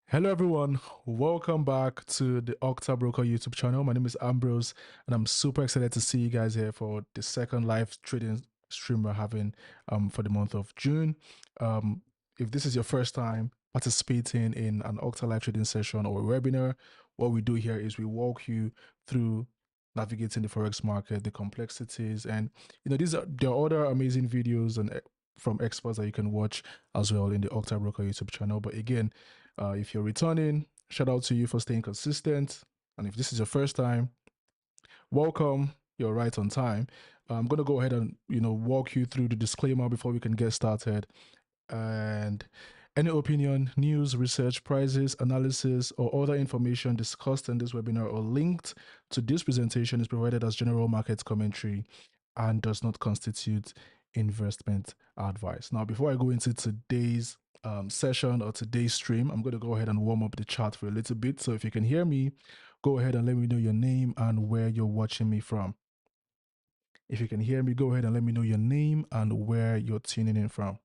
Hello, everyone. Welcome back to the Octa Broker YouTube channel. My name is Ambrose, and I'm super excited to see you guys here for the second live trading stream we're having for the month of June. If this is your first time participating in an Octa live trading session or a webinar, what we do here is we walk you through navigating the Forex market, the complexities, and there are other amazing videos and from experts that you can watch as well in the Octa Broker YouTube channel. But again, if you're returning, shout out to you for staying consistent. And if this is your first time, welcome. You're right on time. I'm going to go ahead and walk you through the disclaimer before we can get started. And any opinion, news, research, prices, analysis, or other information discussed in this webinar or linked to this presentation is provided as general market commentary and does not constitute investment advice. Now, before I go into today's session or today's stream, I'm going to go ahead and warm up the chat for a little bit. So if you can hear me, go ahead and let me know your name and where you're watching me from. If you can hear me, go ahead and let me know your name and where you're tuning in from.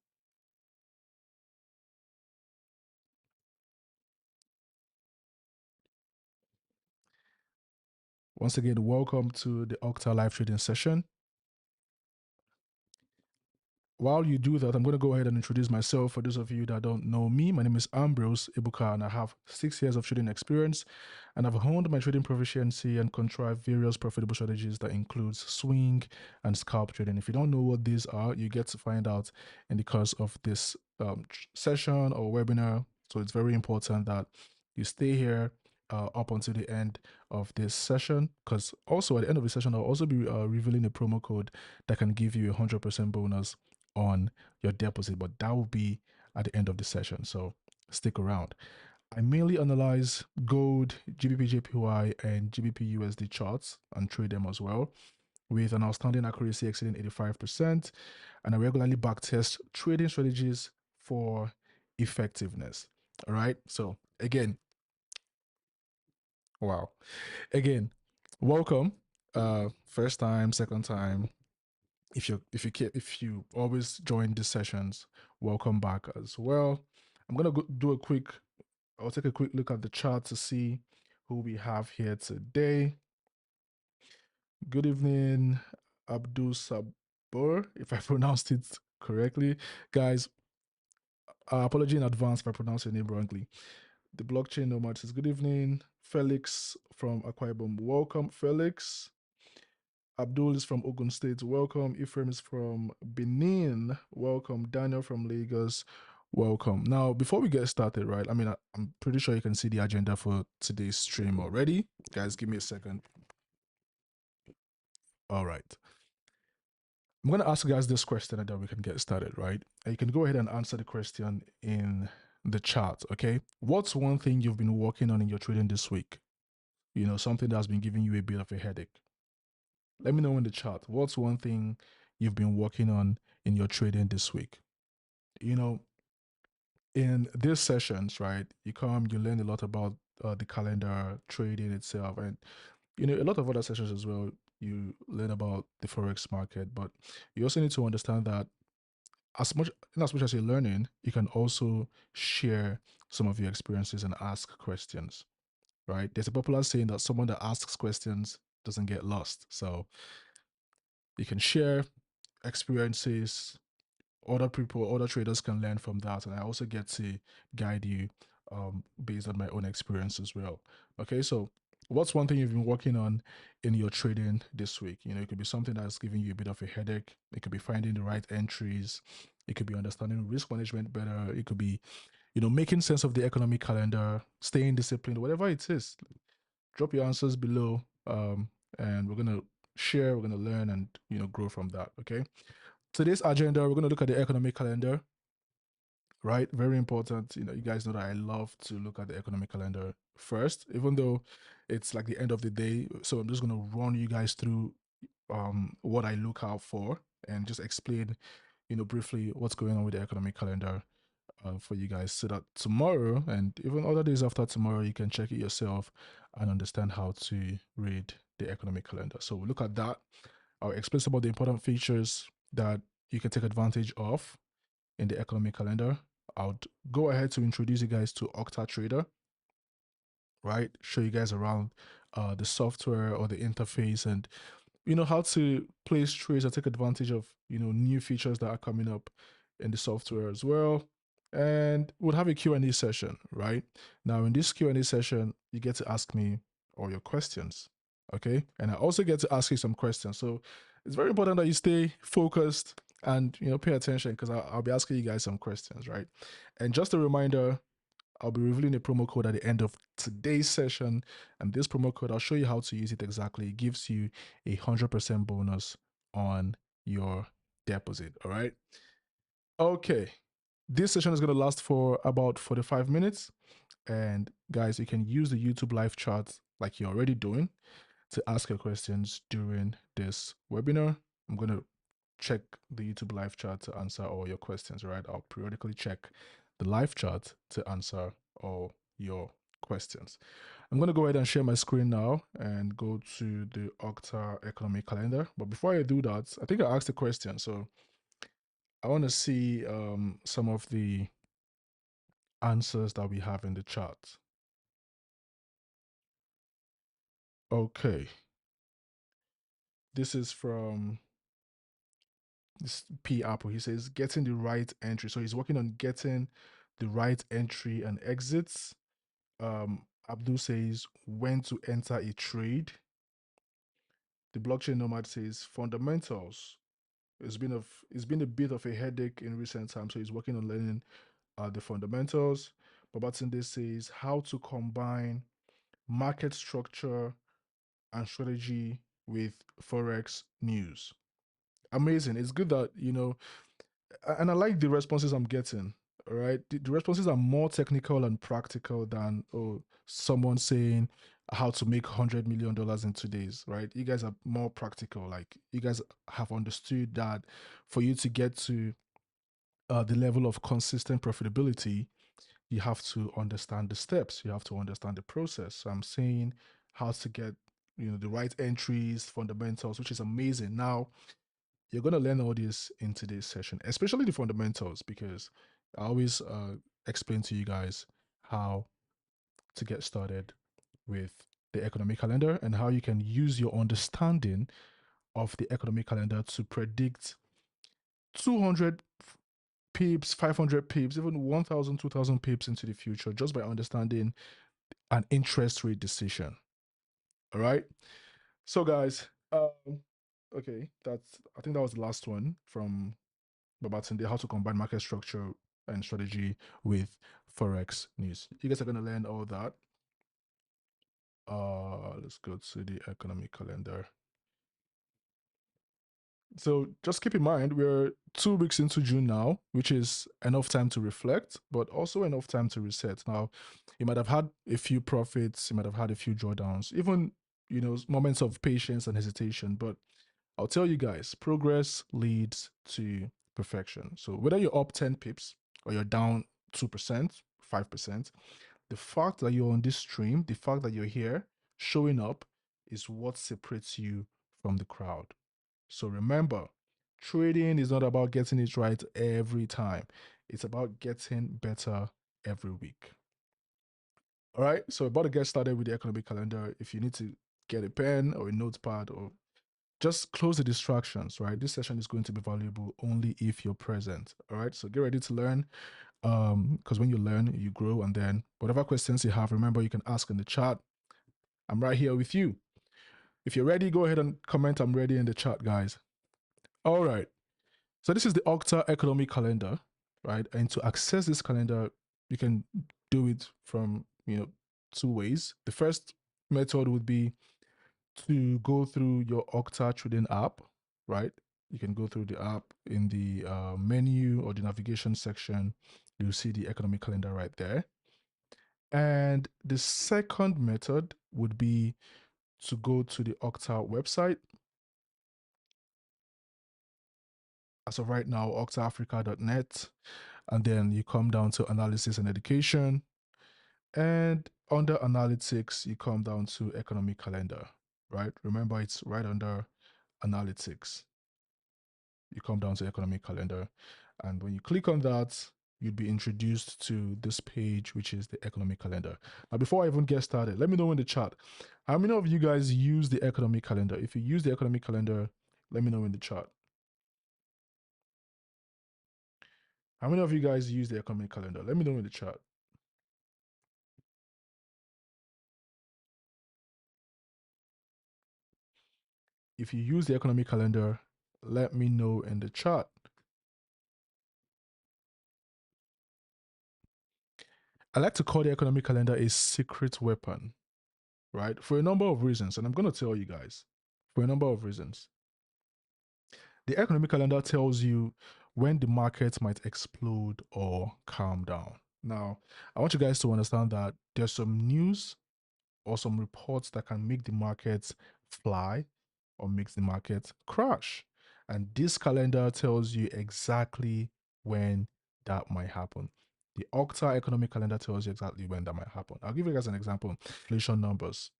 Once again, welcome to the Octa live trading session. While you do that, I'm going to go ahead and introduce myself. For those of you that don't know me, my name is Ambrose Ebuka, and I have 6 years of trading experience, and I've honed my trading proficiency and contrived various profitable strategies that includes swing and scalp trading. If you don't know what these are, you get to find out in the course of this session or webinar. So it's very important that you stay here up until the end of this session, because also at the end of the session, I'll also be revealing a promo code that can give you a 100% bonus on your deposit, but that will be at the end of the session. So stick around. I mainly analyze gold, GBP JPY, and GBP USD charts and trade them as well, with an outstanding accuracy exceeding 85%. And I regularly backtest trading strategies for effectiveness. All right. So again, wow. Again, welcome. First time, second time, if you always join these sessions, welcome back as well. I'm gonna I'll take a quick look at the chart to see who we have here today. Good evening, Abdul Sabur, if I pronounced it correctly. Guys, apology in advance if I pronounce your name wrongly. The blockchain nomad says good evening. Felix from Akwa Ibom, welcome, Felix. Abdul is from Ogun State. Welcome. Ephraim is from Benin. Welcome. Daniel from Lagos. Welcome. Now, before we get started, right? I mean, I'm pretty sure you can see the agenda for today's stream already. Guys, give me a second. All right. I'm going to ask you guys this question and then we can get started, right? And you can go ahead and answer the question in the chat, okay? What's one thing you've been working on in your trading this week? You know, something that's been giving you a bit of a headache. Let me know in the chat. What's one thing you've been working on in your trading this week? You know, in these sessions, right, you learn a lot about the calendar, trading itself, and, a lot of other sessions as well. You learn about the Forex market, but you also need to understand that as much as you're learning, you can also share some of your experiences and ask questions, right? There's a popular saying that someone that asks questions doesn't get lost. So you can share experiences, other traders can learn from that, and I also get to guide you based on my own experience as well. Okay, so what's one thing you've been working on in your trading this week? It could be something that's giving you a bit of a headache. It could be finding the right entries. It could be understanding risk management better. It could be, making sense of the economic calendar, staying disciplined, whatever it is. Drop your answers below, and we're gonna share, we're gonna learn, and grow from that. Okay. Today's agenda, we're going to look at the economic calendar, right? Very important. You guys know that I love to look at the economic calendar first, even though it's like the end of the day. So I'm just going to run you guys through what I look out for and just explain, briefly what's going on with the economic calendar for you guys, so that tomorrow and even other days after tomorrow, you can check it yourself and understand how to read the economic calendar. So we'll look at that. I'll explain some of the important features that you can take advantage of in the economic calendar. I'll go ahead to introduce you guys to Octa Trader, right? Show you guys around the software or the interface, and how to place trades or take advantage of new features that are coming up in the software as well. And we'll have a Q&A session, right? Now in this Q&A session, you get to ask me all your questions, okay? And I also get to ask you some questions. So it's very important that you stay focused and pay attention, because I'll be asking you guys some questions, right? And just a reminder, I'll be revealing a promo code at the end of today's session, and this promo code, I'll show you how to use it exactly. It gives you 100% bonus on your deposit. All right. Okay. This session is going to last for about 45 minutes. And guys, you can use the YouTube live chat like you're already doing to ask your questions during this webinar. I'm going to check the YouTube live chat to answer all your questions, right? I'll periodically check the live chat to answer all your questions. I'm going to go ahead and share my screen now and go to the Octa economic calendar. But before I do that, I think I asked a question. So I want to see some of the answers that we have in the chat. Okay. This is from this P Apple. He says getting the right entry. So he's working on getting the right entry and exits. Abdul says when to enter a trade. The blockchain nomad says fundamentals. It's been a bit of a headache in recent times, so he's working on learning the fundamentals. Babatunde says how to combine market structure and strategy with Forex news. Amazing. It's good that and I like the responses I'm getting. All right, the responses are more technical and practical than someone saying how to make $100 million in 2 days. Right, you guys are more practical. Like, you guys have understood that for you to get to the level of consistent profitability, you have to understand the steps. You have to understand the process. So I'm saying how to get the right entries, fundamentals, which is amazing. Now you're going to learn all this in today's session, especially the fundamentals, because I always explain to you guys how to get started with the economic calendar and how you can use your understanding of the economic calendar to predict 200 pips, 500 pips, even 1,000, 2,000 pips into the future, just by understanding an interest rate decision. All right. So guys, okay, I think that was the last one from Babatunde, how to combine market structure and strategy with Forex news. You guys are going to learn all that. Let's go to the economic calendar. So just keep in mind, we're 2 weeks into June now, which is enough time to reflect, but also enough time to reset. Now, you might have had a few profits, you might have had a few drawdowns, even, moments of patience and hesitation, but I'll tell you guys, progress leads to perfection. So whether you're up 10 pips or you're down 2%, 5%, the fact that you're on this stream, the fact that you're here showing up is what separates you from the crowd. So remember, trading is not about getting it right every time. It's about getting better every week. All right, so we're about to get started with the economic calendar. If you need to get a pen or a notepad, or just close the distractions, right? This session is going to be valuable only if you're present. All right, so get ready to learn, because when you learn, you grow. And then whatever questions you have, remember, you can ask in the chat. I'm right here with you. If you're ready, go ahead and comment "I'm ready" in the chat, guys. All right, so this is the Octa economic calendar, right? And to access this calendar, you can do it from 2 ways. The first method would be to go through your Octa trading app, right? You can go through the app in the menu or the navigation section. You'll see the economic calendar right there. And the second method would be to go to the Octa website. As of right now, octaafrica.net. And then you come down to analysis and education. And under analytics, you come down to economic calendar, right? Remember, it's right under analytics. You come down to economic calendar. And when you click on that, you'd be introduced to this page, which is the economic calendar. Now, before I even get started, let me know in the chat, how many of you guys use the economic calendar? If you use the economic calendar, let me know in the chat. How many of you guys use the economic calendar? Let me know in the chat. If you use the economic calendar, let me know in the chat. I like to call the economic calendar a secret weapon, right? For a number of reasons, and I'm going to tell you guys. For a number of reasons. The economic calendar tells you when the market might explode or calm down. Now, I want you guys to understand that there's some news or some reports that can make the markets fly or makes the market crash. And this calendar tells you exactly when that might happen. The Octa economic calendar tells you exactly when that might happen. I'll give you guys an example. Inflation numbers.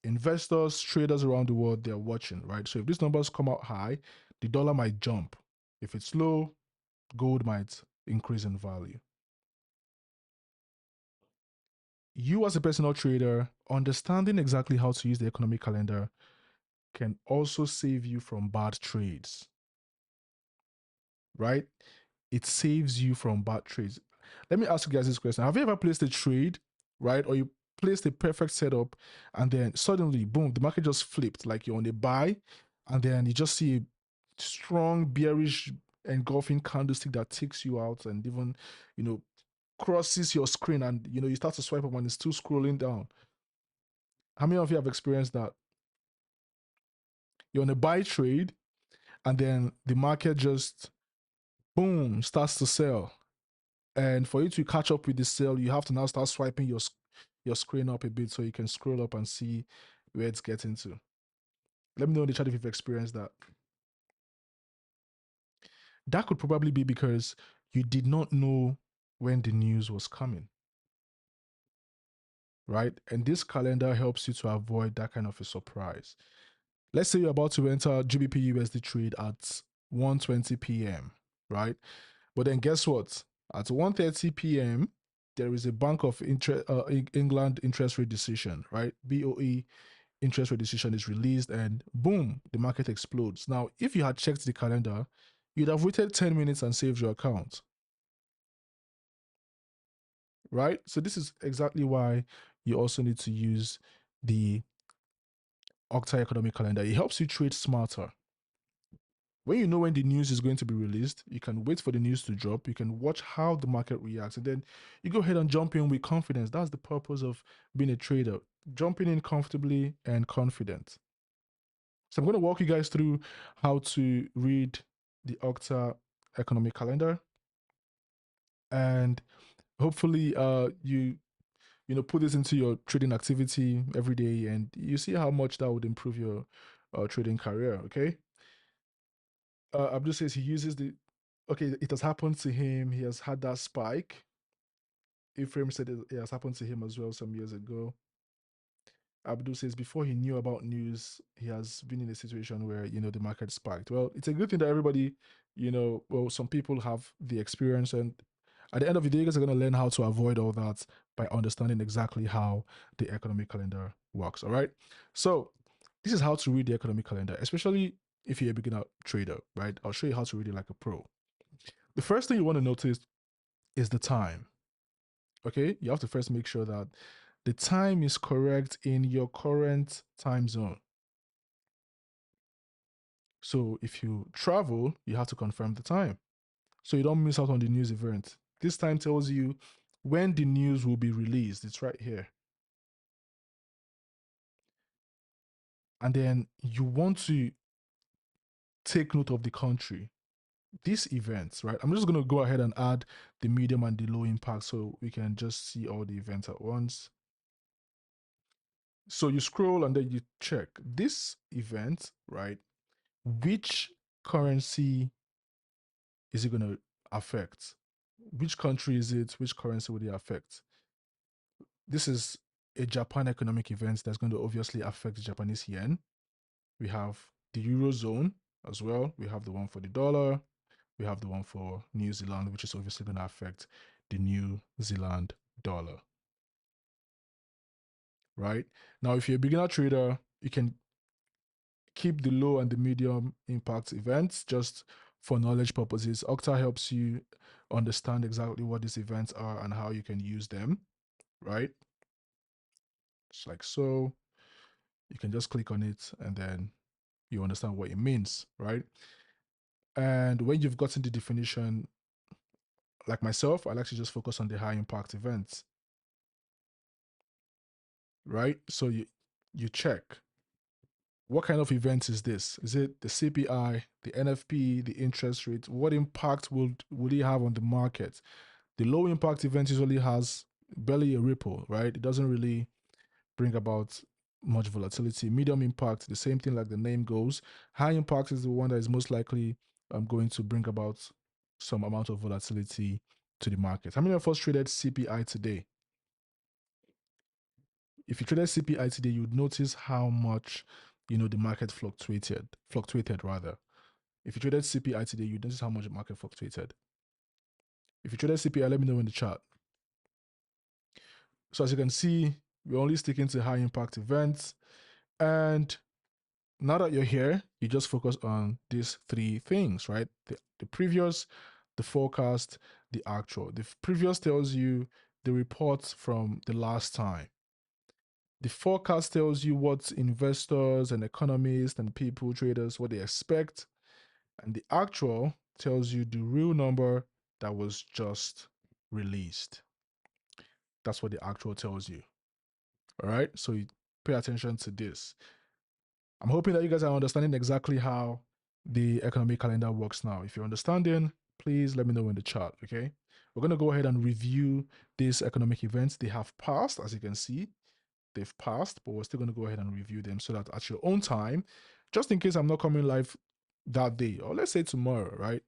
Investors, traders around the world, they're watching, right? So if these numbers come out high, the dollar might jump. If it's low, gold might increase in value. You as a personal trader, understanding exactly how to use the economic calendar can also save you from bad trades, right? It saves you from bad trades. Let me ask you guys this question. Have you ever placed a trade, right? Or you placed a perfect setup and then suddenly, boom, the market just flipped, like you're on a buy, and then you just see a strong bearish engulfing candlestick that takes you out and even, crosses your screen, and you start to swipe up and it's still scrolling down. How many of you have experienced that? You're on a buy trade and then the market just boom starts to sell, and for you to catch up with the sale, you have to now start swiping your screen up a bit so you can scroll up and see where it's getting to. Let me know in the chat if you've experienced that. That could probably be because you did not know when the news was coming, right? And this calendar helps you to avoid that kind of a surprise. Let's say you're about to enter GBP USD trade at 1:20 p.m., right? But then guess what? At 1:30 p.m., there is a Bank of England interest rate decision, right? BOE interest rate decision is released, and boom, the market explodes. Now, if you had checked the calendar, you'd have waited 10 minutes and saved your account, right? So this is exactly why you also need to use the Octa economic calendar. It helps you trade smarter. When you know when the news is going to be released, you can wait for the news to drop. You can watch how the market reacts, and then you go ahead and jump in with confidence. That's the purpose of being a trader, jumping in comfortably and confident. So I'm going to walk you guys through how to read the Octa economic calendar, and hopefully put this into your trading activity every day, and you see how much that would improve your trading career. Okay. Abdul says he uses the. Okay, it has happened to him. He has had that spike. Ephraim said it has happened to him as well some years ago. Abdul says before he knew about news, he has been in a situation where the market spiked. Well, it's a good thing that everybody, some people have the experience, and at the end of the day, you guys are going to learn how to avoid all that by understanding exactly how the economic calendar works. All right. So this is how to read the economic calendar, especially if you're a beginner trader, right? I'll show you how to read it like a pro. The first thing you want to notice is the time. Okay, you have to first make sure that the time is correct in your current time zone. So if you travel, you have to confirm the time so you don't miss out on the news event. This time tells you when the news will be released. It's right here. And then you want to take note of the country. These events, right? I'm just going to go ahead and add the medium and the low impact so we can just see all the events at once. So you scroll and then you check this event, right? Which currency is it going to affect? Which country is it? Which currency will it affect? This is a Japan economic event that's going to obviously affect the Japanese yen. We have the Eurozone as well. We have the one for the dollar. we have the one for New Zealand, which is obviously going to affect the New Zealand dollar. Right? Now, if you're a beginner trader, you can keep the low and the medium impact events just for knowledge purposes. Octa helps you understand exactly what these events are and how you can use them, right? Just like so. You can just click on it and then you understand what it means, right? And when you've gotten the definition, like myself, I'll actually just focus on the high impact events, right? So you check, what kind of event is this? Is it the CPI, the NFP, the interest rate? What impact would it have on the market? The low impact event usually has barely a ripple, right? It doesn't really bring about much volatility. Medium impact, the same thing like the name goes. High impact is the one that is most likely going to bring about some amount of volatility to the market. How many of us traded CPI today? If you traded CPI today, you would notice how much the market fluctuated rather. If you traded CPI today, you'd notice how much the market fluctuated. If you traded CPI, let me know in the chat. So as you can see, we're only sticking to high impact events. And now that you're here, you just focus on these three things, right? The previous, the forecast, the actual. The previous tells you the reports from the last time. The forecast tells you what investors and economists and people, traders, what they expect. And the actual tells you the real number that was just released. That's what the actual tells you. All right. So you pay attention to this. I'm hoping that you guys are understanding exactly how the economic calendar works now. If you're understanding, please let me know in the chat. Okay. We're going to go ahead and review these economic events. They have passed, as you can see. They've passed, but we're still going to go ahead and review them so that at your own time, just in case I'm not coming live that day, or let's say tomorrow, right?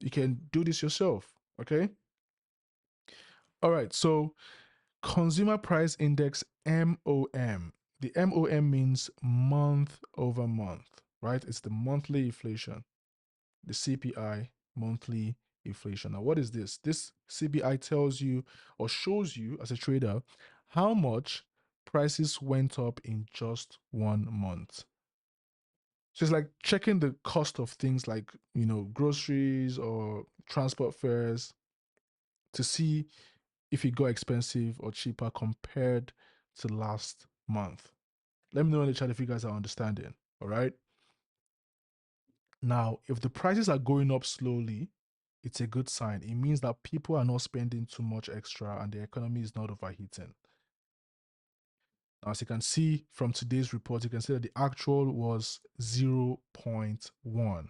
You can do this yourself. Okay. All right. So Consumer Price Index, MOM. The MOM means month over month, right? It's the monthly inflation, the CPI monthly inflation. Now, what is this? This CPI tells you or shows you as a trader how much prices went up in just 1 month. So it's like checking the cost of things like, groceries or transport fares to see if it got expensive or cheaper compared to last month. Let me know in the chat if you guys are understanding. All right. Now, if the prices are going up slowly, it's a good sign. It means that people are not spending too much extra and the economy is not overheating. Now, as you can see from today's report, you can see that the actual was 0.1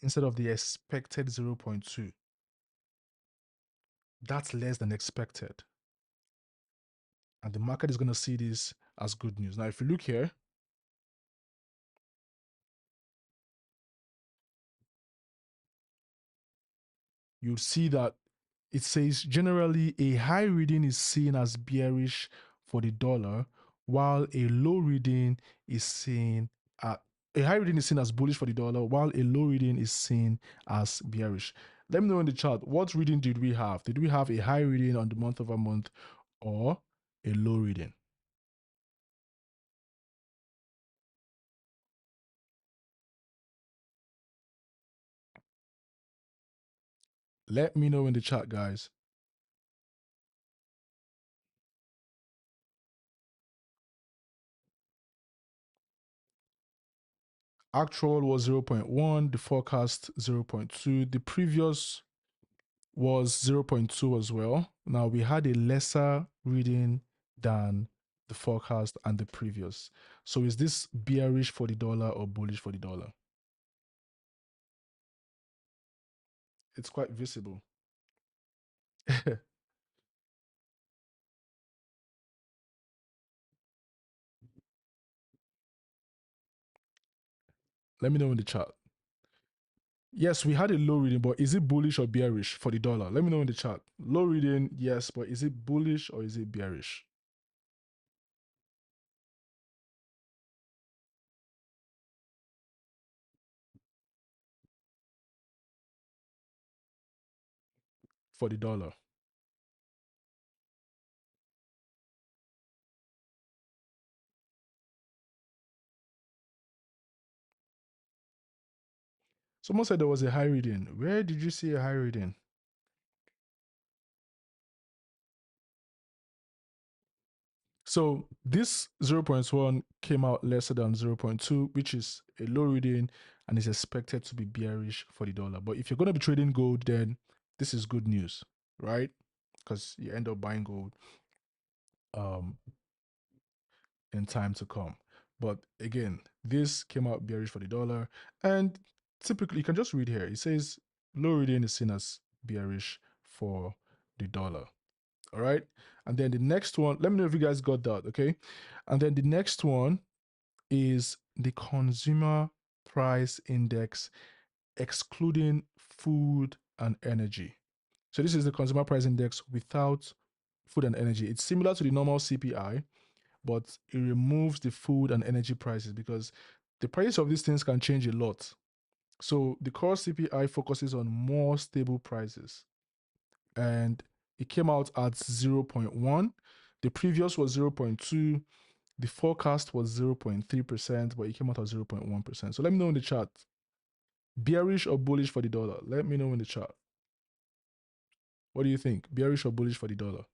instead of the expected 0.2. That's less than expected. And the market is going to see this as good news. Now, if you look here, you'll see that it says generally a high reading is seen as bearish for the dollar, while a low reading is seen a high reading is seen as bullish for the dollar, while a low reading is seen as bearish. Let me know in the chat, what reading did we have? Did we have a high reading on the month over month or a low reading? Let me know in the chat, guys. Actual was 0.1, the forecast 0.2, the previous was 0.2 as well. Now we had a lesser reading than the forecast and the previous. So is this bearish for the dollar or bullish for the dollar? It's quite visible. Let me know in the chat. Yes, we had a low reading, but is it bullish or bearish for the dollar? Let me know in the chat. Low reading, yes, but is it bullish or is it bearish? for the dollar. Someone said there was a high reading. Where did you see a high reading? So this 0.1 came out lesser than 0.2, which is a low reading and is expected to be bearish for the dollar. But if you're going to be trading gold, then this is good news, right? Because you end up buying gold in time to come. But again, this came out bearish for the dollar. And typically, you can just read here. It says low reading is seen as bearish for the dollar. All right. And then the next one, let me know if you guys got that. Okay. And then the next one is the consumer price index, excluding food and energy. So this is the consumer price index without food and energy. It's similar to the normal CPI, but it removes the food and energy prices because the prices of these things can change a lot. So the core CPI focuses on more stable prices, and it came out at 0.1. The previous was 0.2. The forecast was 0.3%, but it came out at 0.1%. So let me know in the chat, bearish or bullish for the dollar? Let me know in the chat. What do you think? Bearish or bullish for the dollar?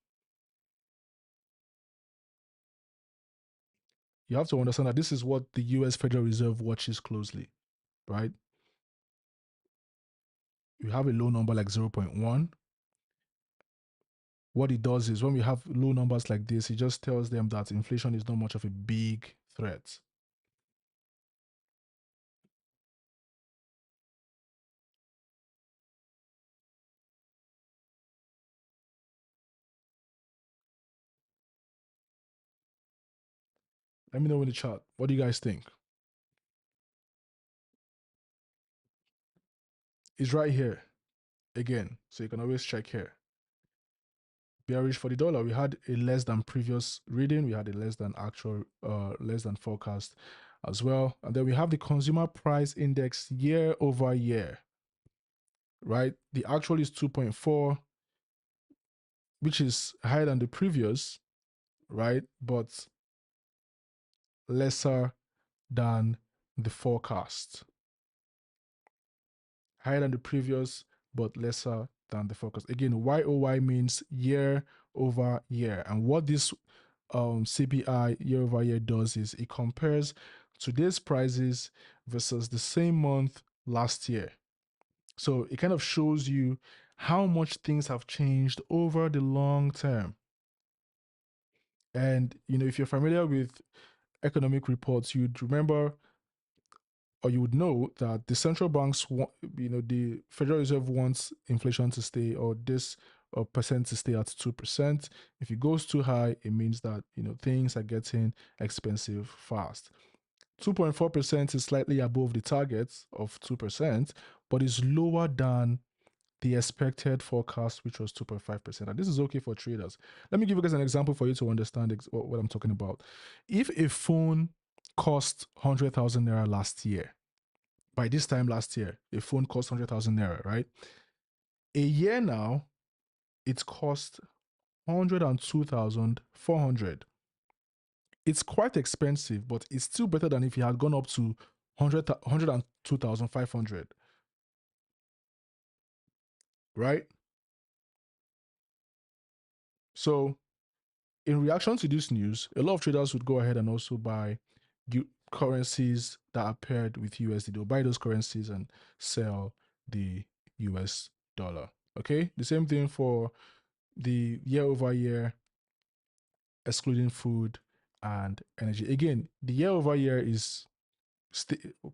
You have to understand that this is what the US Federal Reserve watches closely, right? You have a low number like 0.1. What it does is when we have low numbers like this, it just tells them that inflation is not much of a big threat. Let me know in the chat. What do you guys think? It's right here again, so you can always check here. Bearish for the dollar. We had a less than previous reading. We had a less than actual, less than forecast as well. And then we have the consumer price index year over year, right? The actual is 2.4, which is higher than the previous, right? But lesser than the forecast. Higher than the previous, but lesser than the forecast. Again, YOY means year over year. And what this CPI year over year does is it compares today's prices versus the same month last year. So it kind of shows you how much things have changed over the long term. And, you know, if you're familiar with economic reports, you'd remember or you would know that the central banks want, you know, the Federal Reserve wants inflation to stay or this percent to stay at 2%. If it goes too high, it means that, you know, things are getting expensive fast. 2.4% is slightly above the target of 2%, but is lower than the expected forecast, which was 2.5%. And this is okay for traders. Let me give you guys an example for you to understand what I'm talking about. If a phone cost 100,000 naira last year, by this time last year, a phone cost 100,000 naira, right? A year now, it's cost 102,400. It's quite expensive, but it's still better than if it had gone up to 102,500, right? So, in reaction to this news, a lot of traders would go ahead and also buy currencies that are paired with USD. They'll buy those currencies and sell the US dollar. Okay, the same thing for the year over year, excluding food and energy. Again, the year over year is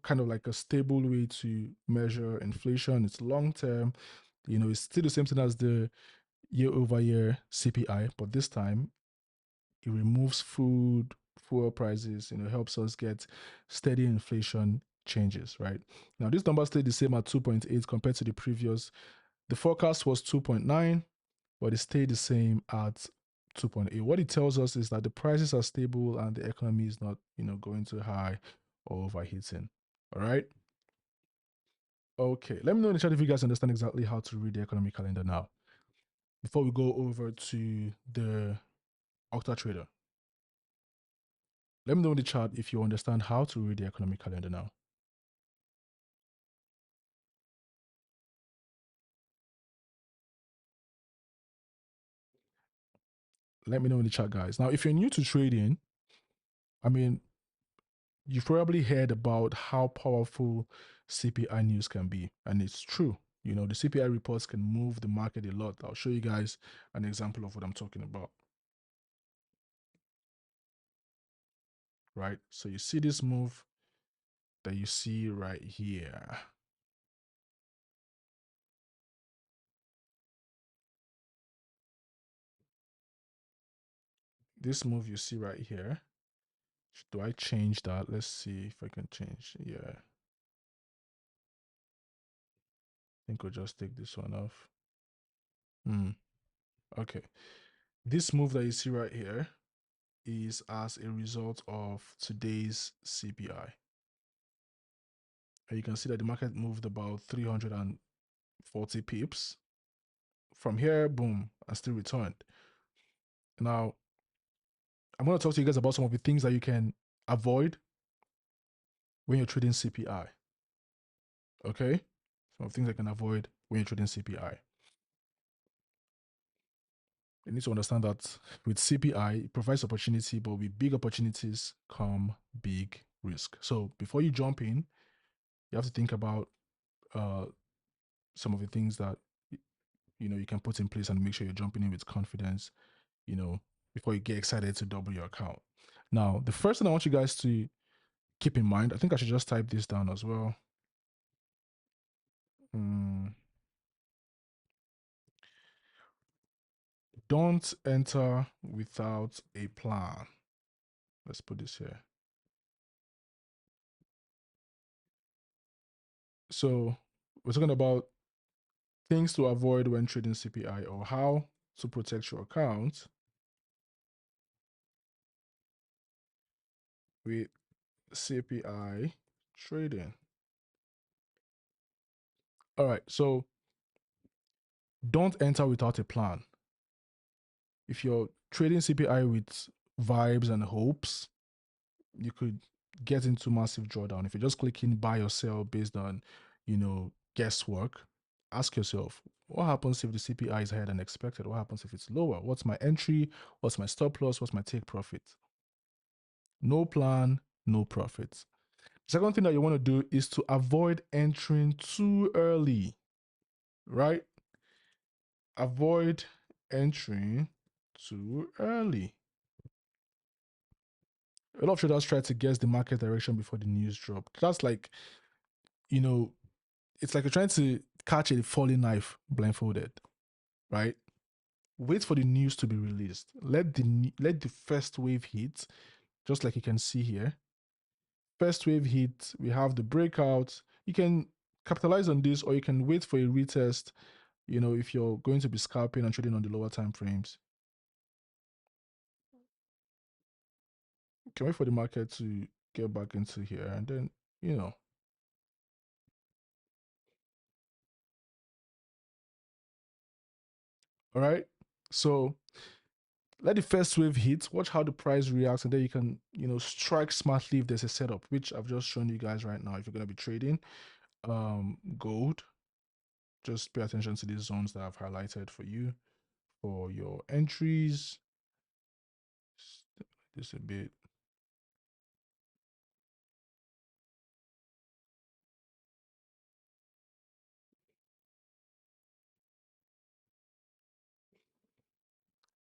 kind of like a stable way to measure inflation. It's long term. You know, it's still the same thing as the year over year CPI, but this time it removes food, fuel prices, you know, helps us get steady inflation changes, right? Now, this number stayed the same at 2.8 compared to the previous. The forecast was 2.9, but it stayed the same at 2.8. What it tells us is that the prices are stable and the economy is not, you know, going too high or overheating. All right. Okay. Let me know in the chat if you guys understand exactly how to read the economic calendar now. before we go over to the Octa Trader. Let me know in the chat if you understand how to read the economic calendar now. Let me know in the chat, guys. Now, if you're new to trading, I mean, you've probably heard about how powerful CPI news can be, and it's true. You know, the CPI reports can move the market a lot. I'll show you guys an example of what I'm talking about. Right? So you see this move that you see right here. This move you see right here. Do I change that? Let's see if I can change. Yeah. I think we'll just take this one off. Okay. This move that you see right here is as a result of today's CPI. And you can see that the market moved about 340 pips. From here, boom, and still returned. Now, I'm going to talk to you guys about some of the things that you can avoid when you're trading CPI. Okay? Some of the things I can avoid when you're trading CPI. You need to understand that with CPI, it provides opportunity, but with big opportunities come big risk. So before you jump in, you have to think about some of the things that you can put in place and make sure you're jumping in with confidence, before you get excited to double your account. Now, the first thing I want you guys to keep in mind, I think I should just type this down as well. Don't enter without a plan. Let's put this here. So we're talking about things to avoid when trading CPI, or how to protect your account with CPI trading. All right, so don't enter without a plan. If you're trading CPI with vibes and hopes, you could get into massive drawdown. If you're just clicking buy or sell based on, guesswork, ask yourself, what happens if the CPI is higher than expected? What happens if it's lower? What's my entry? What's my stop loss? What's my take profit? No plan, no profit. The second thing that you want to do is to avoid entering too early, right? Avoid entering too early. A lot of traders try to guess the market direction before the news dropped. That's like, it's like you're trying to catch a falling knife blindfolded, right? Wait for the news to be released. Let the first wave hit, just like you can see here. First wave hit, we have the breakout. You can capitalize on this, or you can wait for a retest, if you're going to be scalping and trading on the lower time frames. You can wait for the market to get back into here, and then, all right. So let the first wave hit, watch how the price reacts, and then you can, strike smartly if there's a setup, which I've just shown you guys right now. If you're going to be trading gold, just pay attention to these zones that I've highlighted for you for your entries. This a bit.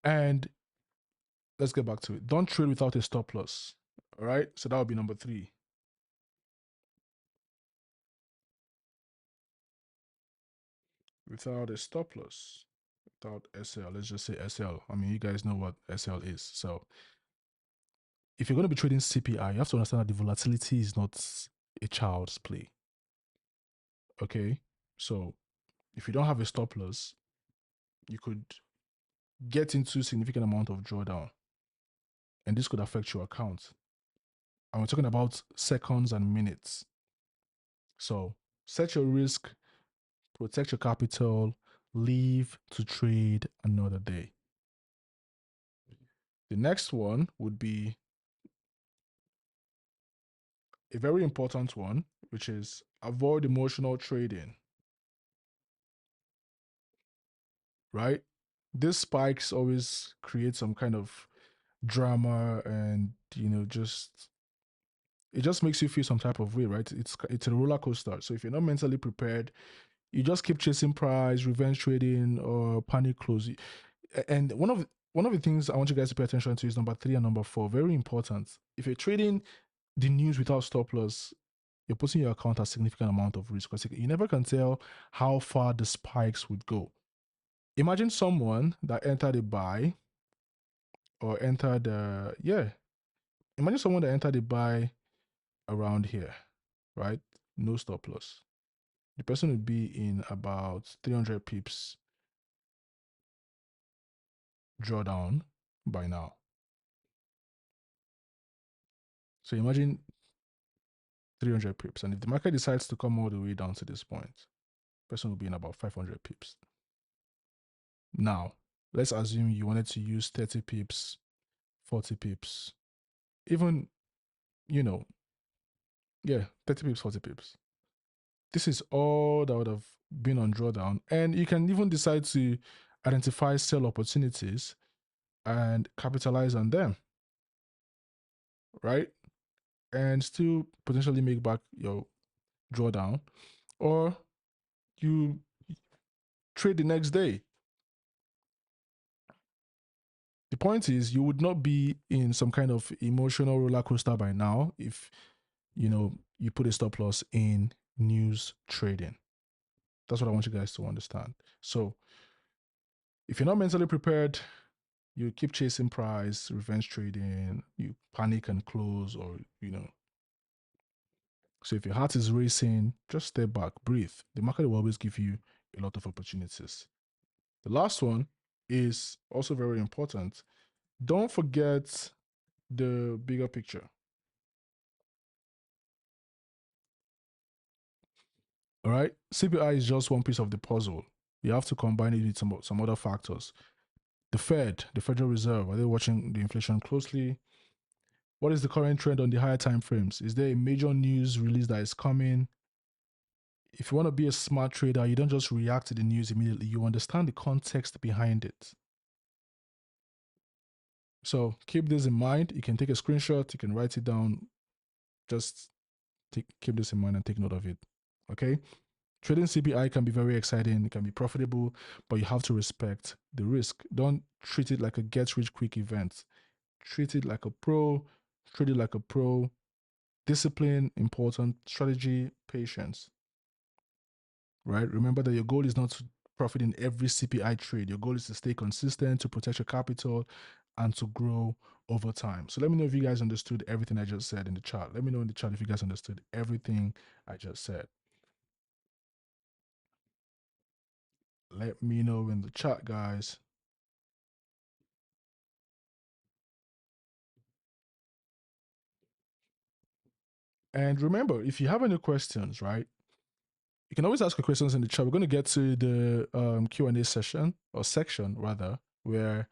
And let's get back to it. Don't trade without a stop loss. All right. So that would be number 3. Without a stop loss, without SL. Let's just say SL. I mean, you guys know what SL is. So if you're going to be trading CPI, you have to understand that the volatility is not a child's play. Okay. So if you don't have a stop loss, you could get into significant amount of drawdown, and this could affect your account. And we're talking about seconds and minutes. So set your risk, protect your capital, leave to trade another day. The next one would be a very important one, which is avoid emotional trading, right? This spikes always create some kind of drama and, just it just makes you feel some type of way, right? It's a roller coaster. So if you're not mentally prepared, you just keep chasing price, revenge trading, or panic close. And one of the things I want you guys to pay attention to is number 3 and number 4. Very important. If you're trading the news without stop loss, you're putting your account at a significant amount of risk because you never can tell how far the spikes would go. Imagine someone that entered a buy or entered, imagine someone that entered a buy around here, right? No stop loss. The person would be in about 300 pips drawdown by now. So imagine 300 pips. And if the market decides to come all the way down to this point, the person will be in about 500 pips. Now, let's assume you wanted to use 30 pips, 40 pips, even, 30 pips, 40 pips. This is all that would have been on drawdown. And you can even decide to identify sell opportunities and capitalize on them, right? And still potentially make back your drawdown, or you trade the next day. The point is, you would not be in some kind of emotional roller coaster by now if you put a stop loss in news trading. That's what I want you guys to understand. So if you're not mentally prepared, you keep chasing price, revenge trading, you panic and close, or So if your heart is racing, just step back, breathe. The market will always give you a lot of opportunities. The last one is also very important. Don't forget the bigger picture. All right. CPI is just one piece of the puzzle. You have to combine it with some other factors. The Fed, the Federal Reserve, are they watching the inflation closely? What is the current trend on the higher time frames? Is there a major news release that is coming? If you want to be a smart trader, you don't just react to the news immediately. You understand the context behind it. So keep this in mind. You can take a screenshot, you can write it down. Just keep this in mind and take note of it. Okay. Trading CPI can be very exciting, it can be profitable, but you have to respect the risk. Don't treat it like a get rich quick event. Treat it like a pro, treat it like a pro. Discipline, important, strategy, patience. Right? Remember that your goal is not to profit in every CPI trade. Your goal is to stay consistent, to protect your capital, and to grow over time. So let me know if you guys understood everything I just said in the chat. Let me know in the chat if you guys understood everything I just said. Let me know in the chat, guys. And remember, if you have any questions, right, you can always ask your questions in the chat. We're going to get to the Q&A session, or section rather, where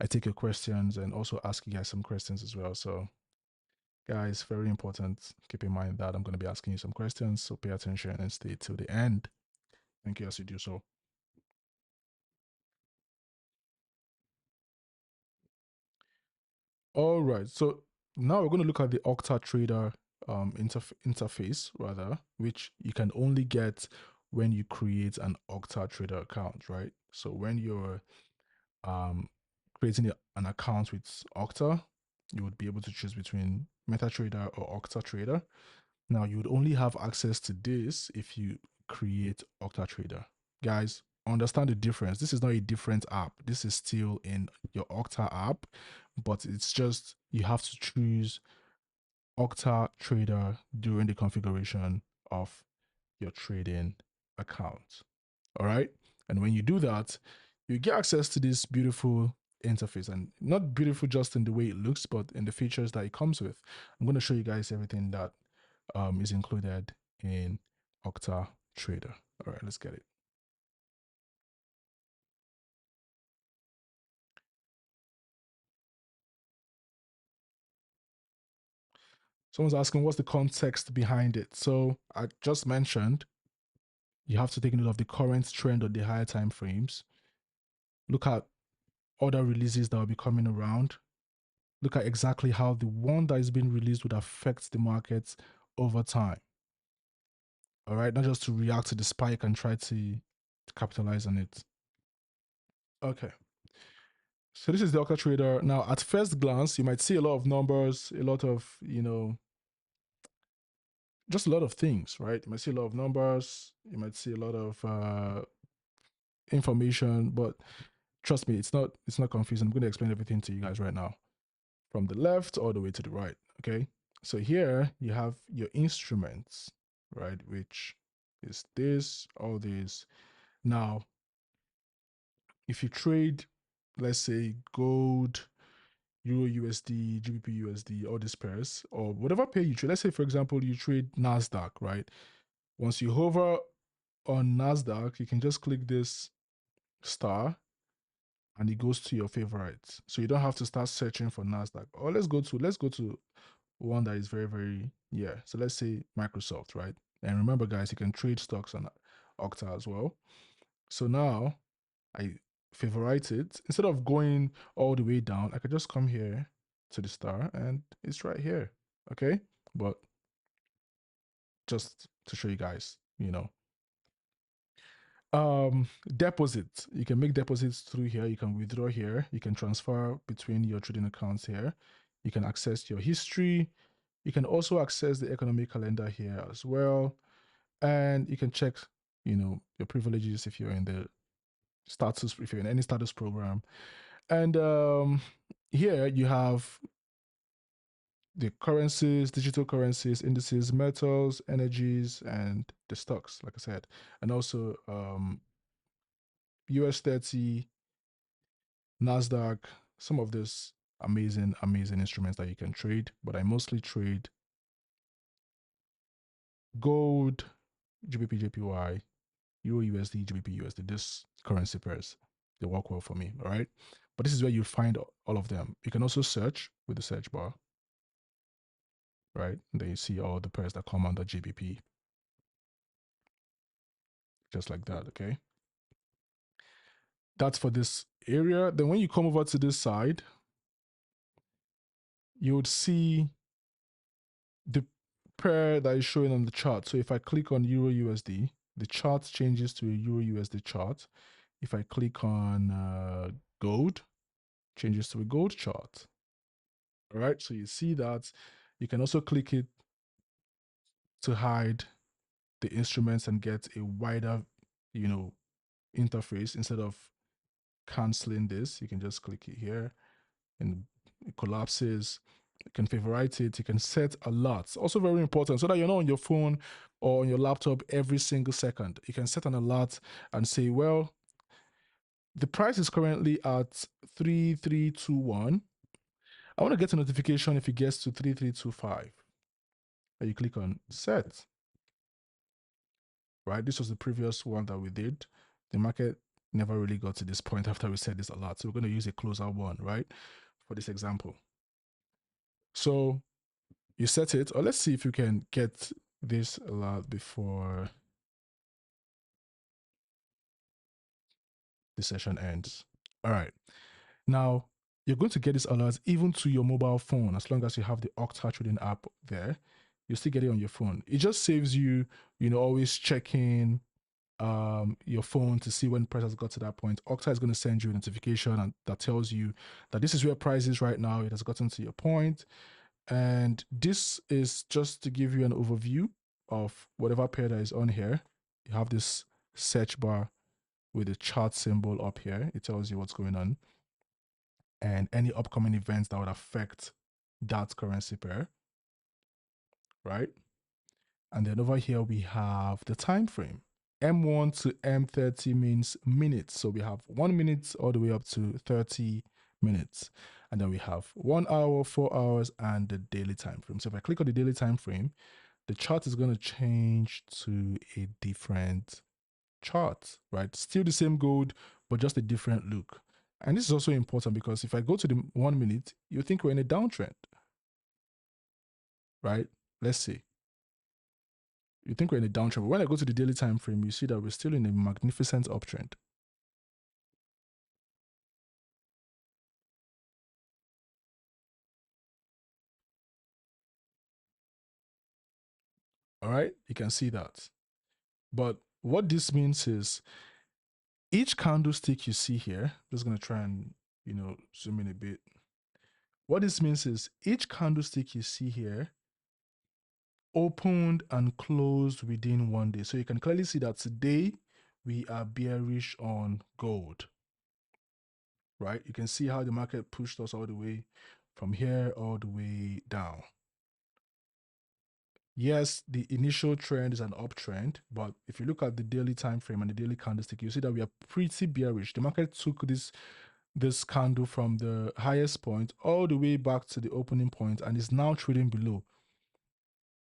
I take your questions and also ask you guys some questions as well. So guys, very important. Keep in mind that I'm going to be asking you some questions, so pay attention and stay till the end. Thank you as you do so. All right, so now we're going to look at the Octa Trader interface, rather, which you can only get when you create an Octa Trader account, right? So when you're creating an account with Octa, you would be able to choose between MetaTrader or Octa Trader. Now, you would only have access to this if you create Octa Trader. Guys, understand the difference. This is not a different app. This is still in your Octa app, but it's just you have to choose Octa Trader during the configuration of your trading account. All right. And when you do that, you get access to this beautiful interface, and not beautiful just in the way it looks, but in the features that it comes with. I'm going to show you guys everything that is included in Octa Trader. All right, let's get it. Someone's asking what's the context behind it. So I just mentioned you have to take note of the current trend on the higher time frames. Look at other releases that will be coming around. Look at exactly how the one that is being released would affect the markets over time. All right, not just to react to the spike and try to capitalize on it. Okay. So this is the Octa Trader. Now, at first glance, you might see a lot of numbers, a lot of, just a lot of things, right? You might see a lot of numbers, you might see a lot of information, but trust me, it's not confusing. I'm going to explain everything to you guys right now, from the left all the way to the right. Okay. So here you have your instruments, right? Which is this, all this. Now, if you trade, let's say gold, Euro USD, GBP USD, all these pairs, or whatever pair you trade. Let's say, for example, you trade NASDAQ, right? Once you hover on NASDAQ, you can just click this star and it goes to your favorites. So you don't have to start searching for NASDAQ. Or let's go to one that is very, very, yeah. So let's say Microsoft, right? And remember, guys, you can trade stocks on Octa as well. So now I favorite it. Instead of going all the way down, I could just come here to the star and it's right here. Okay. But just to show you guys, deposit. You can make deposits through here. You can withdraw here. You can transfer between your trading accounts here. You can access your history. You can also access the economic calendar here as well. And you can check, your privileges if you're in the status, if you're in any status program. And here you have the currencies, digital currencies, indices, metals, energies, and the stocks, like I said. And also US 30, NASDAQ, some of these amazing, amazing instruments that you can trade. But I mostly trade gold, GBP, JPY, Euro USD, GBP USD, this currency pairs. They work well for me, all right? But this is where you find all of them. You can also search with the search bar, right? And then you see all the pairs that come under GBP, just like that, okay? That's for this area. Then when you come over to this side, you would see the pair that is showing on the chart. So if I click on Euro USD, the chart changes to a Euro USD chart. If I click on gold, changes to a gold chart. All right, so you see that. You can also click it to hide the instruments and get a wider, interface. Instead of canceling this, you can just click it here and it collapses. You can favorite it. You can set alerts. Also very important, so that you're not on your phone or on your laptop every single second. You can set an alert and say, well, the price is currently at 3321. I want to get a notification if it gets to 3325. And you click on set. Right? This was the previous one that we did. The market never really got to this point after we set this alert. So we're going to use a closer one, right? For this example. So you set it, or let's see if you can get this alert before the session ends. All right. Now, you're going to get this alert even to your mobile phone, as long as you have the Octa trading app there. You still get it on your phone. It just saves you, always checking your phone to see when price has got to that point. Octa is going to send you a notification and that tells you that this is where price is right now. It has gotten to your point. And this is just to give you an overview of whatever pair that is on here. You have this search bar with the chart symbol up here. It tells you what's going on and any upcoming events that would affect that currency pair, right? And then over here we have the time frame. M1 to M30 means minutes. So we have 1 minute all the way up to 30 minutes. And then we have 1 hour, 4 hours, and the daily time frame. So if I click on the daily time frame, the chart is going to change to a different chart, right? Still the same gold, but just a different look. And this is also important because if I go to the 1 minute, you think we're in a downtrend. right? Let's see. You think we're in a downtrend, but when I go to the daily time frame, you see that we're still in a magnificent uptrend. All right, you can see that. But what this means is each candlestick you see here, I'm just going to try and, zoom in a bit. What this means is each candlestick you see here opened and closed within one day. So you can clearly see that today we are bearish on gold, right? You can see how the market pushed us all the way from here all the way down. Yes, the initial trend is an uptrend, but if you look at the daily time frame and the daily candlestick, you see that we are pretty bearish. The market took this candle from the highest point all the way back to the opening point and is now trading below.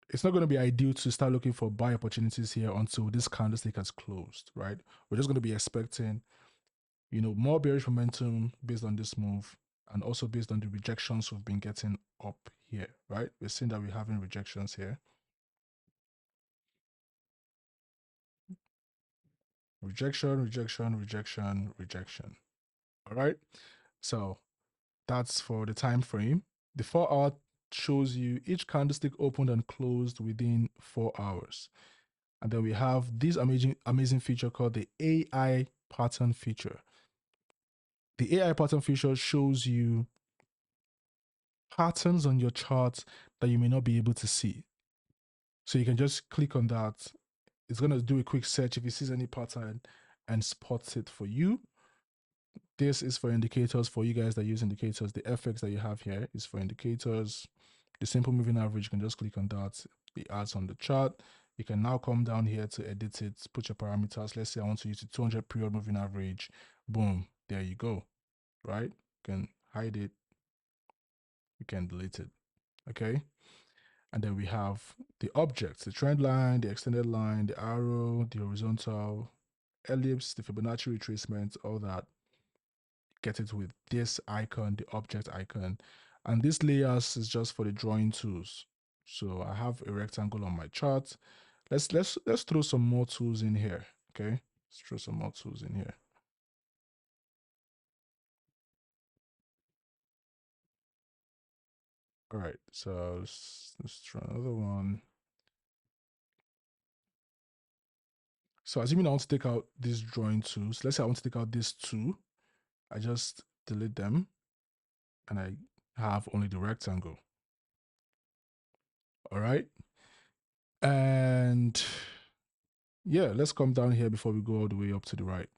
It's not going to be ideal to start looking for buy opportunities here until this candlestick has closed, right? We're just going to be expecting, more bearish momentum based on this move and also based on the rejections we've been getting up here, right? We're seeing that we're having rejections here. Rejection, rejection, rejection, rejection. All right. So that's for the time frame. The 4-hour shows you each candlestick opened and closed within 4 hours. And then we have this amazing feature called the AI pattern feature. The AI pattern feature shows you patterns on your chart that you may not be able to see. So you can just click on that. It's going to do a quick search if it sees any pattern and spots it for you. This is for indicators for you guys that use indicators. The FX that you have here is for indicators. The simple moving average, you can just click on that. It adds on the chart. You can now come down here to edit it, put your parameters. Let's say I want to use the 200 period moving average. Boom, there you go, right? You can hide it. You can delete it, okay? And then we have the objects, the trend line, the extended line, the arrow, the horizontal, ellipse, the Fibonacci retracement, all that. Get it with this icon, the object icon. And this layers is just for the drawing tools. So I have a rectangle on my chart. Let's throw some more tools in here. Okay, let's throw some more tools in here. All right, so let's try another one. So assuming I want to take out these drawing tools, let's say I want to take out these two, I just delete them and I have only the rectangle. All right. And yeah, let's come down here before we go all the way up to the right.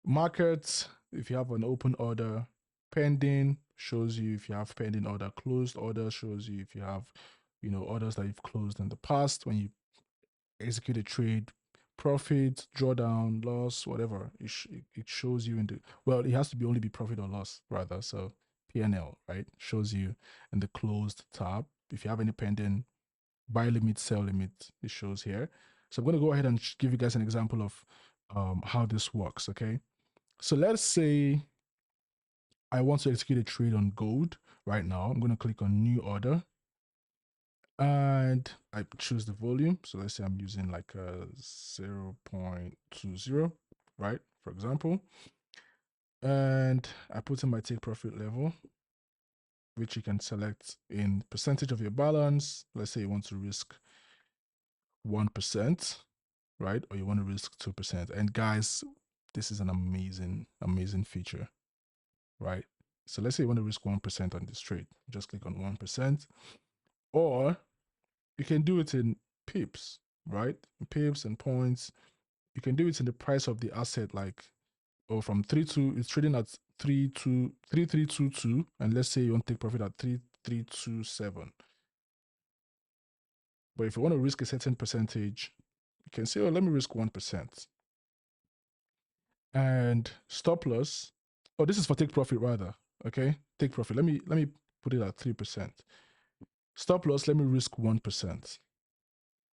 Markets, if you have an open order, pending shows you if you have pending order, closed order shows you if you have, orders that you've closed in the past when you execute a trade, profit, drawdown, loss, whatever. It shows you in the, well, it has to be only be profit or loss rather. So P&L, right? Shows you in the closed tab. If you have any pending buy limit, sell limit, it shows here. So I'm going to go ahead and give you guys an example of how this works, okay? So let's say I want to execute a trade on gold right now. I'm going to click on new order and I choose the volume. So let's say I'm using like a 0.20, right? For example. And I put in my take profit level, which you can select in percentage of your balance. Let's say you want to risk 1%, right? Or you want to risk 2%. And guys, this is an amazing feature, right? So let's say you want to risk 1% on this trade. Just click on 1%. Or you can do it in pips, right? Pips and points. You can do it in the price of the asset, like, or from 32, it's trading at 3322. And let's say you want to take profit at 3327. But if you want to risk a certain percentage, you can say, oh, let me risk 1%. And stop loss. Oh, this is for take profit rather. Okay, take profit. Let me put it at 3%. Stop loss. Let me risk 1%.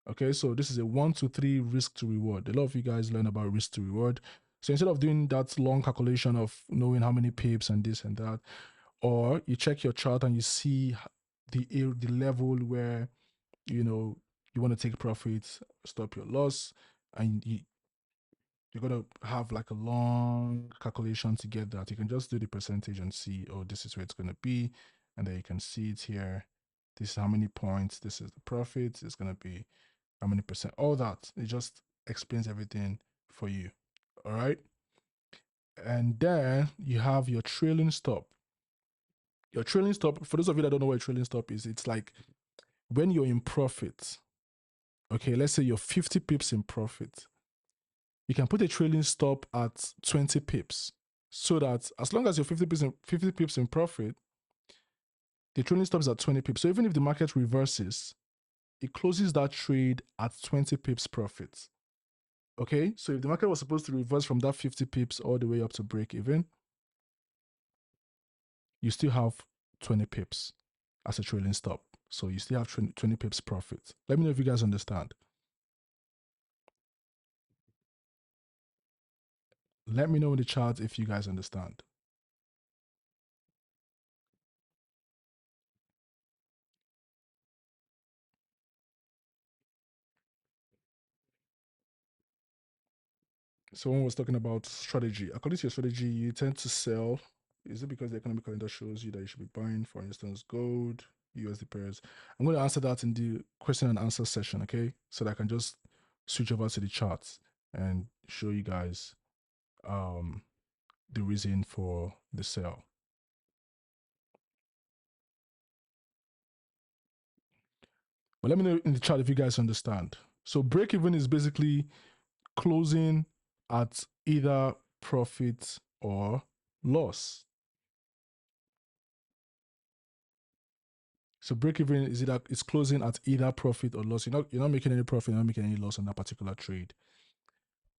Okay, so this is a 1 to 3 risk to reward. A lot of you guys learn about risk to reward. So instead of doing that long calculation of knowing how many pips and this and that, or you check your chart and you see the level where you know you want to take profits, stop your loss, and you're gonna have like a long calculation to get that. You can just do the percentage and see, oh, this is where it's gonna be, and then you can see it here. This is how many points. This is the profit. It's gonna be how many percent. All that. It just explains everything for you. All right. And then you have your trailing stop. Your trailing stop, for those of you that don't know what a trailing stop is, it's like when you're in profit. Okay, let's say you're 50 pips in profit. You can put a trailing stop at 20 pips so that as long as you're 50 pips in profit, the trailing stop is at 20 pips. So even if the market reverses, it closes that trade at 20 pips profit. Okay, so if the market was supposed to reverse from that 50 pips all the way up to break even, you still have 20 pips as a trailing stop. So you still have 20 pips profit. Let me know if you guys understand. Let me know in the chat if you guys understand. Someone was talking about strategy. According to your strategy, you tend to sell. Is it because the economic calendar shows you that you should be buying, for instance, gold, USD pairs? I'm going to answer that in the question and answer session, okay? So that I can just switch over to the charts and show you guys the reason for the sell. But let me know in the chat if you guys understand. So break even is basically closing at either profit or loss. So break even is that it's closing at either profit or loss. You're not making any profit, you're not making any loss on that particular trade.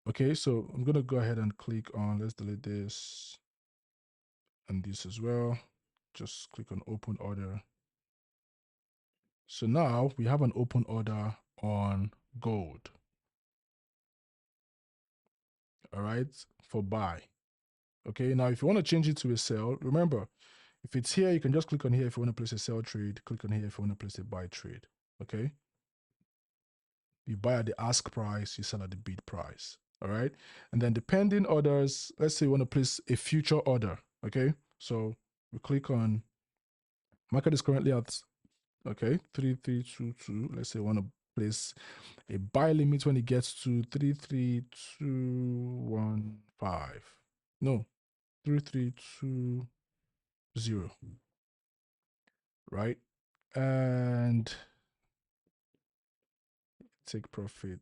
Okay, so I'm gonna go ahead and click on, let's delete this and this as well. Just click on open order. So now we have an open order on gold. All right, for buy. Okay, now if you want to change it to a sell, remember, if it's here, you can just click on here if you want to place a sell trade, click on here if you want to place a buy trade. Okay. You buy at the ask price, you sell at the bid price. All right. And then the pending orders, let's say you want to place a future order. Okay. So we click on market is currently at, okay, 3322. Let's say you want to place a buy limit when it gets to 33215. No, 3320. Right. And take profit.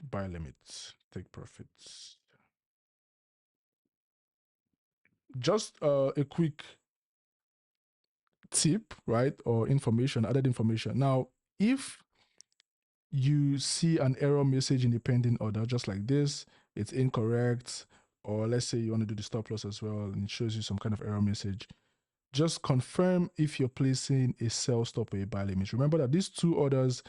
Buy limits, take profits. Just a quick tip, right? Or information, added information. Now, if you see an error message in the pending order, just like this, it's incorrect, or let's say you want to do the stop loss as well, and it shows you some kind of error message, just confirm if you're placing a sell stop or a buy limit. Remember that these two orders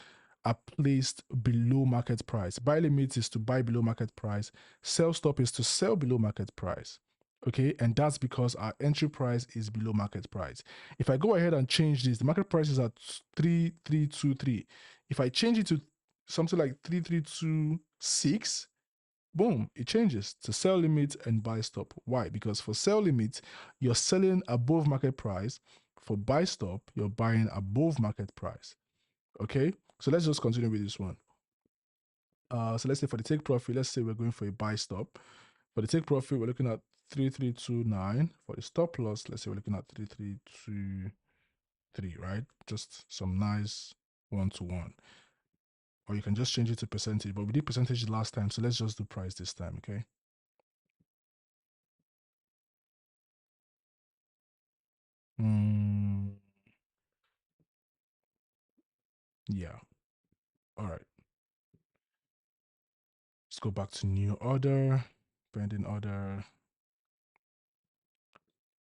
are placed below market price. Buy limit is to buy below market price. Sell stop is to sell below market price. Okay, and that's because our entry price is below market price. If I go ahead and change this, the market price is at 3323. If I change it to something like 3326, boom, it changes to sell limit and buy stop. Why? Because for sell limit, you're selling above market price. For buy stop, you're buying above market price. Okay, so let's just continue with this one. So let's say for the take profit, let's say we're going for a buy stop. For the take profit, we're looking at 3329. For the stop loss, let's say we're looking at 3323, right? Just some nice one-to-one. Or you can just change it to percentage, but we did percentage last time, so let's just do price this time, okay? Yeah. All right. Let's go back to new order, pending order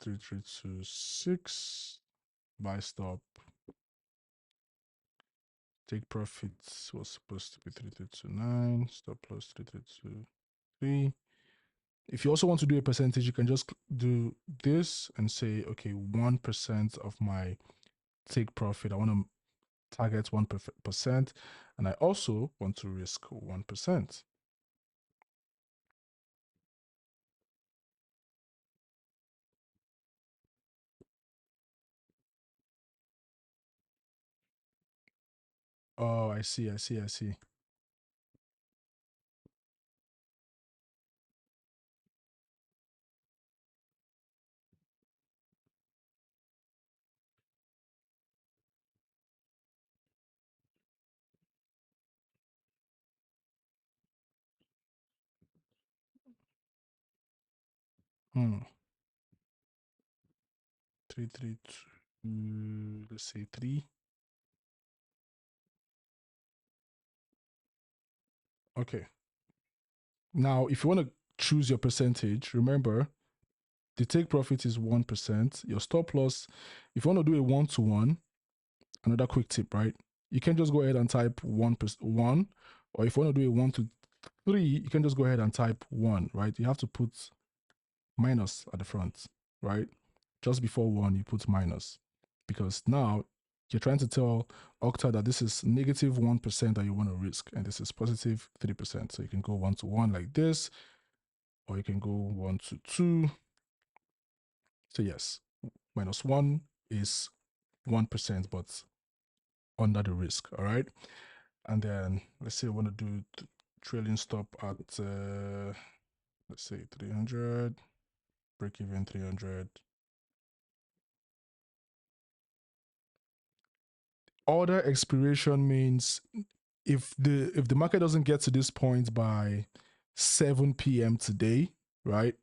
3326, buy stop. Take profits was supposed to be 3329, stop loss 3323. If you also want to do a percentage, you can just do this and say, okay, 1% of my take profit. I want to target 1%, and I also want to risk 1%. Oh, I see. 332. Let's say 3. Okay. Now, if you want to choose your percentage, remember the take profit is 1%. Your stop loss, if you want to do a 1-to-1, another quick tip, right? You can just go ahead and type 1, or if you want to do a 1-to-3, you can just go ahead and type 1, right? You have to put minus at the front, right? Just before 1, you put minus, because now you're trying to tell Octa that this is negative 1% that you want to risk, and this is positive 3%. So you can go 1-to-1 like this, or you can go 1-to-2. So yes, -1 is 1%, but under the risk. All right. And then let's say I want to do trailing stop at let's say 300, break even 300. Order expiration means if the market doesn't get to this point by 7 p.m. today, right?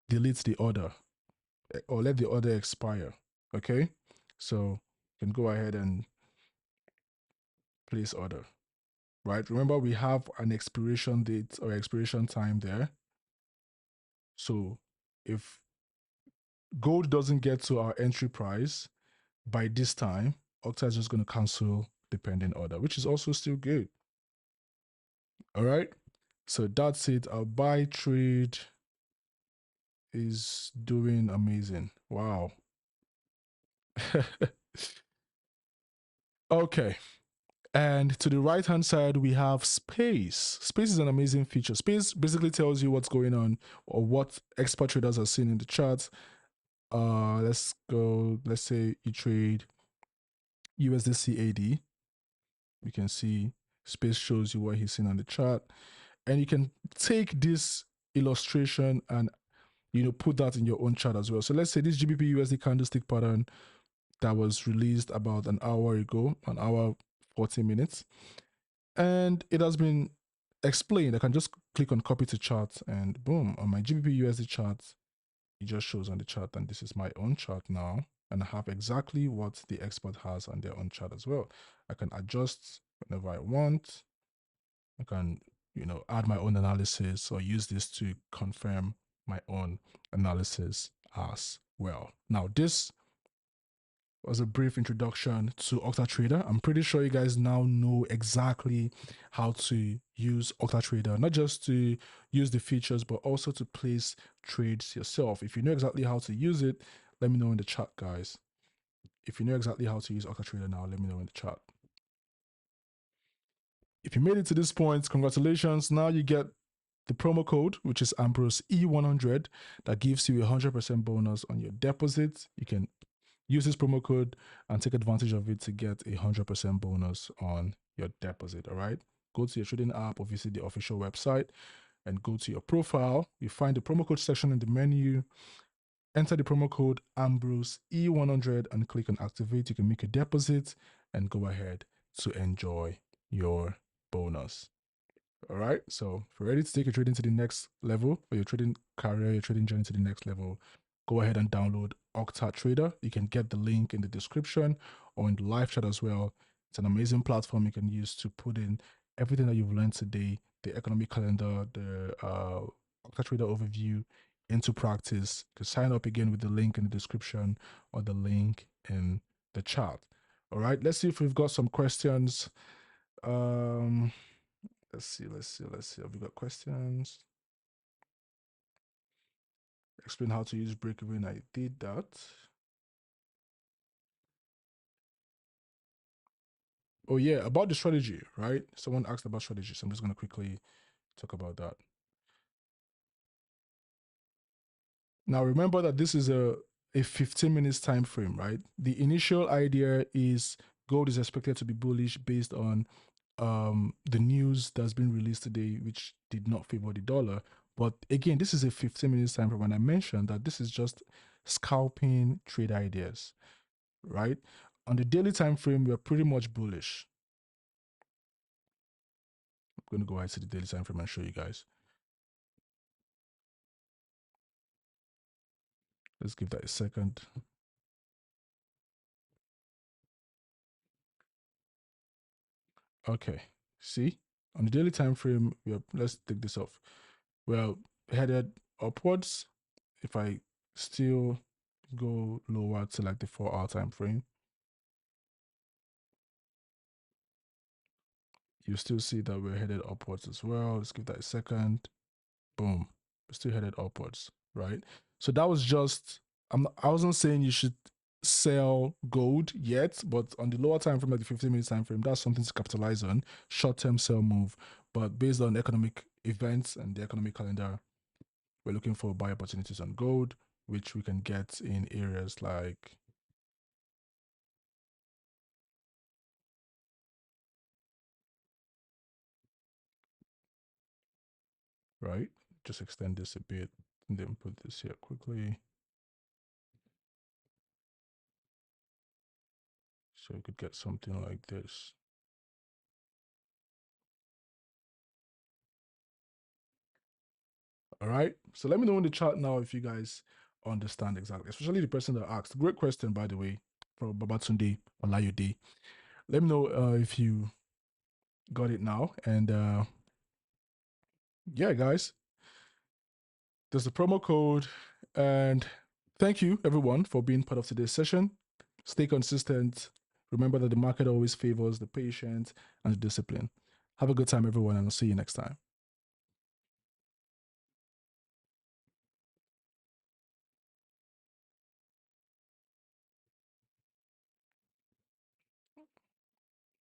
Delete the order or let the order expire. Okay, so you can go ahead and place order. Right? Remember, we have an expiration date or expiration time there. So if gold doesn't get to our entry price by this time, Octa is just going to cancel the pending order, which is also still good. All right. So that's it. Our buy trade is doing amazing. Wow. Okay. And to the right hand side, we have space. Space is an amazing feature. Space basically tells you what's going on or what expert traders are seeing in the charts. Let's go. Let's say you trade USD CAD. You can see space shows you what he's seeing on the chart, and you can take this illustration and put that in your own chart as well. So let's say this GBP USD candlestick pattern that was released about an hour ago, an hour 40 minutes, and it has been explained. I can just click on copy to chart, and boom, on my GBP USD chart, it just shows on the chart, and this is my own chart now, and I have exactly what the expert has on their own chart as well. I can adjust whenever I want. I can add my own analysis or use this to confirm my own analysis as well. Now this was a brief introduction to OctaTrader. I'm pretty sure you guys now know exactly how to use OctaTrader, not just to use the features, but also to place trades yourself. If you know exactly how to use it, let me know in the chat, guys. If you know exactly how to use OctaTrader now, let me know in the chat. If you made it to this point, congratulations. Now you get the promo code, which is Ambrose E100, that gives you a 100% bonus on your deposit. You can use this promo code and take advantage of it to get a 100% bonus on your deposit. All right. Go to your trading app or visit the official website and go to your profile. You find the promo code section in the menu. Enter the promo code Ambrose E100 and click on activate. You can make a deposit and go ahead to enjoy your bonus. All right. So if you're ready to take your trading to the next level, or your trading career, your trading journey to the next level, go ahead and download Octa Trader. You can get the link in the description or in the live chat as well. It's an amazing platform you can use to put in everything that you've learned today, the economic calendar, the Octa Trader overview into practice. You can sign up again with the link in the description or the link in the chat. All right. Let's see if we've got some questions. Let's see. Have we got questions? explain how to use break-even. I did that. Oh yeah, about the strategy, right? Someone asked about strategy, so I'm just going to quickly talk about that. Now remember that this is a 15 minutes time frame, right? The initial idea is gold is expected to be bullish based on the news that's been released today, which did not favor the dollar. But again, this is a 15 minutes time frame, and I mentioned that this is just scalping trade ideas, right? On the daily time frame, we're pretty much bullish. I'm going to go ahead to the daily time frame and show you guys. Let's give that a second. Okay, see, on the daily time frame, let's take this off. Well, headed upwards. If I still go lower to like the 4-hour time frame, you still see that we're headed upwards as well. Let's give that a second. Boom, we're still headed upwards, right? So that was just, I wasn't saying you should sell gold yet, but on the lower time frame, like the 15 minutes time frame, that's something to capitalize on. Short-term sell move, but based on economic events and the economic calendar, we're looking for buy opportunities on gold, which we can get in areas like right. Just extend this a bit and then put this here quickly. So we could get something like this. All right. So let me know in the chat now if you guys understand exactly, especially the person that asked. Great question, by the way, from Babatunde Olayode. Let me know if you got it now. And yeah, guys, there's the promo code. And thank you, everyone, for being part of today's session. Stay consistent. Remember that the market always favors the patient and the discipline. Have a good time, everyone, and I'll see you next time.